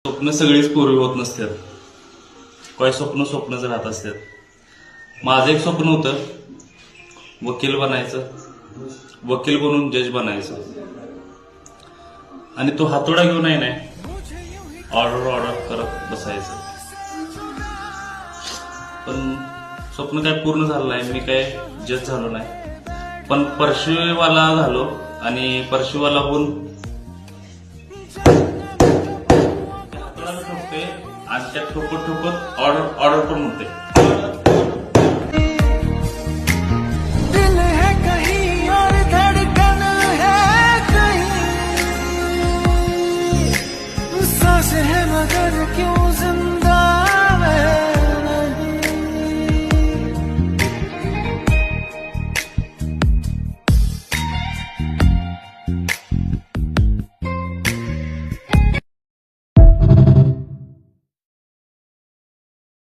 स्वप्न सगळीच पूर्वी होत नसतात. काही स्वप्नच राहत असतात. माझं एक स्वप्न होतं वकील बनायचं, वकील बनून जज बनायचं. आणि तो हातोडा घेऊन आहे नाही ऑर्डर करत बसायचं. पण स्वप्न काय पूर्ण झालं नाही. मी काय जज झालो नाही, पण परशुवाला झालो. आणि परशुवाला होऊन हातोडाला ठोकते आणि त्या ठोकत ऑर्डर पण होते. दिल है कहीं और धड़कन है कहीं, सांस है मगर क्यों